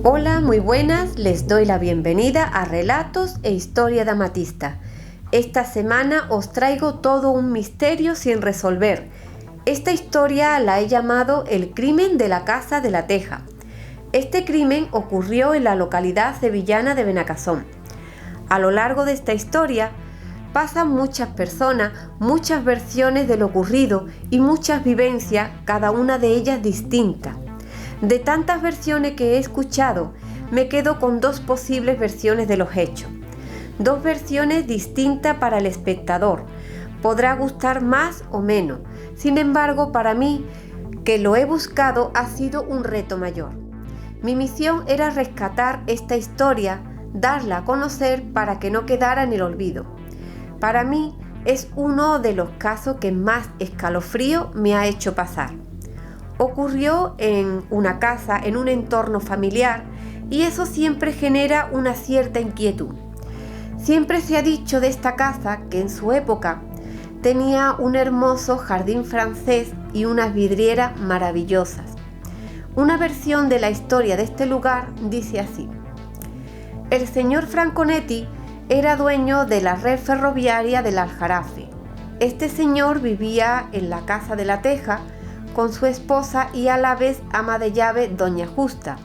Hola, muy buenas, les doy la bienvenida a Relatos e Historia de Amatista. Esta semana os traigo todo un misterio sin resolver. Esta historia la he llamado El crimen de la Casa de la Teja. Este crimen ocurrió en la localidad sevillana de Benacasón. A lo largo de esta historia pasan muchas personas, muchas versiones de lo ocurrido y muchas vivencias, cada una de ellas distinta. De tantas versiones que he escuchado, me quedo con dos posibles versiones de los hechos. Dos versiones distintas para el espectador. Podrá gustar más o menos. Sin embargo, para mí, que lo he buscado, ha sido un reto mayor. Mi misión era rescatar esta historia, darla a conocer para que no quedara en el olvido. Para mí, es uno de los casos que más escalofrío me ha hecho pasar. Ocurrió en una casa, en un entorno familiar, y eso siempre genera una cierta inquietud. Siempre se ha dicho de esta casa que en su época tenía un hermoso jardín francés y unas vidrieras maravillosas. Una versión de la historia de este lugar dice así: el señor Franconetti era dueño de la red ferroviaria del Aljarafe. Este señor vivía en la Casa de la Teja con su esposa y a la vez ama de llave doña Justa,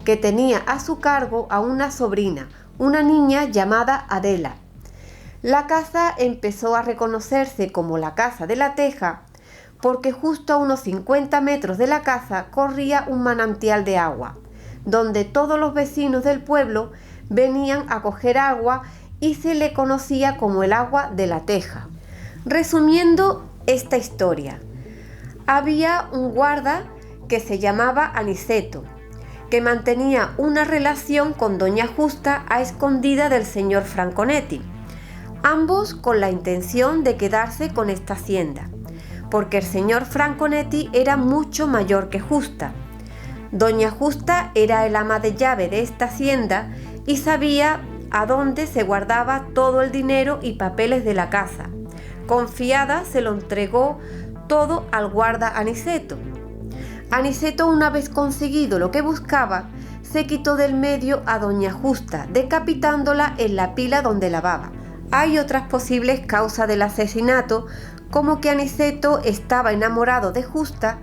que tenía a su cargo a una sobrina, una niña llamada Adela. La casa empezó a reconocerse como la Casa de la Teja porque justo a unos 50 metros de la casa corría un manantial de agua, donde todos los vecinos del pueblo venían a coger agua y se le conocía como el agua de la Teja. Resumiendo esta historia, había un guarda que se llamaba Aniceto, que mantenía una relación con doña Justa a escondida del señor Franconetti, ambos con la intención de quedarse con esta hacienda, porque el señor Franconetti era mucho mayor que Justa. Doña Justa era el ama de llave de esta hacienda y sabía a dónde se guardaba todo el dinero y papeles de la casa. Confiada, se lo entregó todo al guarda Aniceto. Aniceto, una vez conseguido lo que buscaba, se quitó del medio a doña Justa, decapitándola en la pila donde lavaba. Hay otras posibles causas del asesinato, como que Aniceto estaba enamorado de Justa,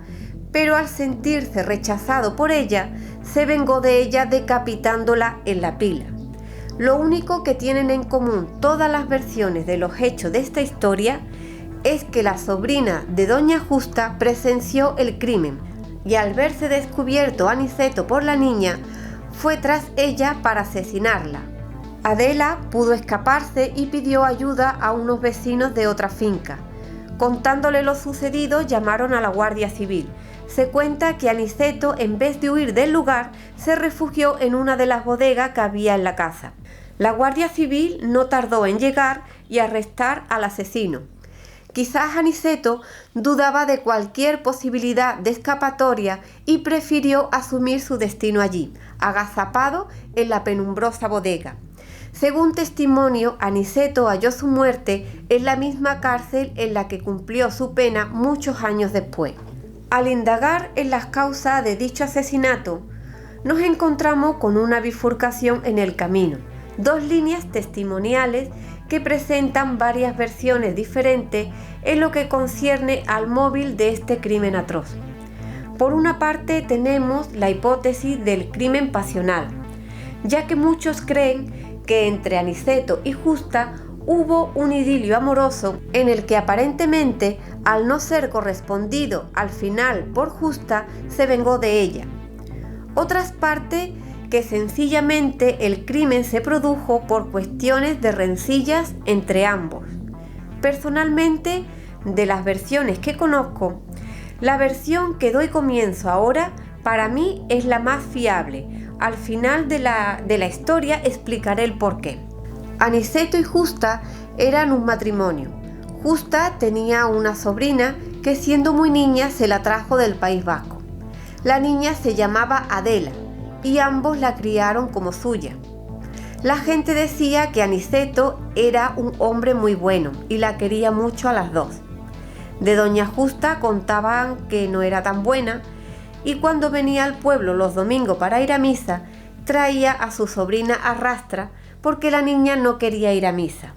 pero al sentirse rechazado por ella, se vengó de ella decapitándola en la pila. Lo único que tienen en común todas las versiones de los hechos de esta historia es que la sobrina de doña Justa presenció el crimen y al verse descubierto Aniceto por la niña, fue tras ella para asesinarla. Adela pudo escaparse y pidió ayuda a unos vecinos de otra finca. Contándole lo sucedido, llamaron a la Guardia Civil. Se cuenta que Aniceto, en vez de huir del lugar, se refugió en una de las bodegas que había en la casa. La Guardia Civil no tardó en llegar y arrestar al asesino. Quizás Aniceto dudaba de cualquier posibilidad de escapatoria y prefirió asumir su destino allí, agazapado en la penumbrosa bodega. Según testimonio, Aniceto halló su muerte en la misma cárcel en la que cumplió su pena muchos años después. Al indagar en las causas de dicho asesinato, nos encontramos con una bifurcación en el camino, dos líneas testimoniales que presentan varias versiones diferentes en lo que concierne al móvil de este crimen atroz. Por una parte tenemos la hipótesis del crimen pasional, ya que muchos creen que entre Aniceto y Justa hubo un idilio amoroso en el que aparentemente, al no ser correspondido al final por Justa, se vengó de ella. Otras partes que sencillamente el crimen se produjo por cuestiones de rencillas entre ambos. Personalmente, de las versiones que conozco, la versión que doy comienzo ahora para mí es la más fiable. Al final de la historia explicaré el porqué. Aniceto y Justa eran un matrimonio. Justa tenía una sobrina que siendo muy niña se la trajo del País Vasco. La niña se llamaba Adela y ambos la criaron como suya. La gente decía que Aniceto era un hombre muy bueno y la quería mucho a las dos. De doña Justa contaban que no era tan buena y cuando venía al pueblo los domingos para ir a misa, traía a su sobrina a rastra porque la niña no quería ir a misa.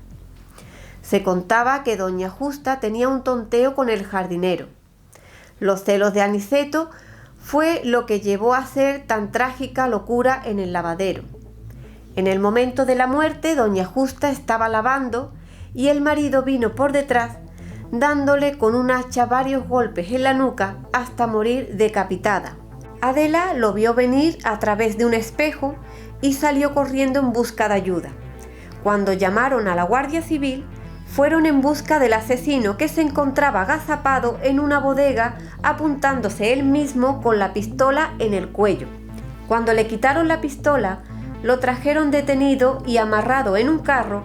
Se contaba que doña Justa tenía un tonteo con el jardinero. Los celos de Aniceto fue lo que llevó a hacer tan trágica locura en el lavadero. En el momento de la muerte, doña Justa estaba lavando y el marido vino por detrás, dándole con un hacha varios golpes en la nuca hasta morir decapitada. Adela lo vio venir a través de un espejo y salió corriendo en busca de ayuda. Cuando llamaron a la Guardia Civil, fueron en busca del asesino, que se encontraba agazapado en una bodega apuntándose él mismo con la pistola en el cuello. Cuando le quitaron la pistola, lo trajeron detenido y amarrado en un carro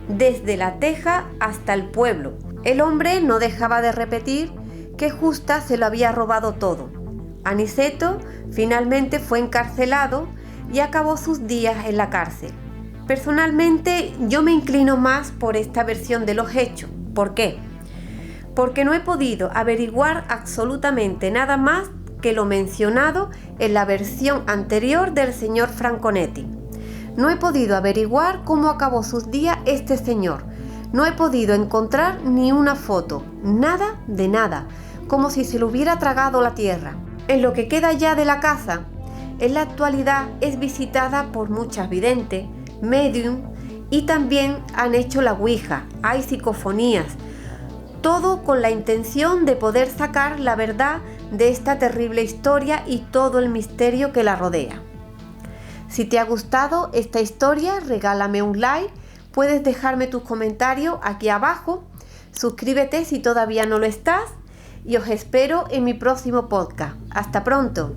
desde La Teja hasta el pueblo. El hombre no dejaba de repetir que Justa se lo había robado todo. Aniceto finalmente fue encarcelado y acabó sus días en la cárcel. Personalmente, yo me inclino más por esta versión de los hechos. ¿Por qué? Porque no he podido averiguar absolutamente nada más que lo mencionado en la versión anterior del señor Franconetti. No he podido averiguar cómo acabó sus días este señor. No he podido encontrar ni una foto, nada de nada, como si se lo hubiera tragado la tierra. En lo que queda ya de la casa, en la actualidad es visitada por muchas videntes, medium, y también han hecho la ouija, hay psicofonías, todo con la intención de poder sacar la verdad de esta terrible historia y todo el misterio que la rodea. Si te ha gustado esta historia, regálame un like, puedes dejarme tus comentarios aquí abajo, suscríbete si todavía no lo estás y os espero en mi próximo podcast. ¡Hasta pronto!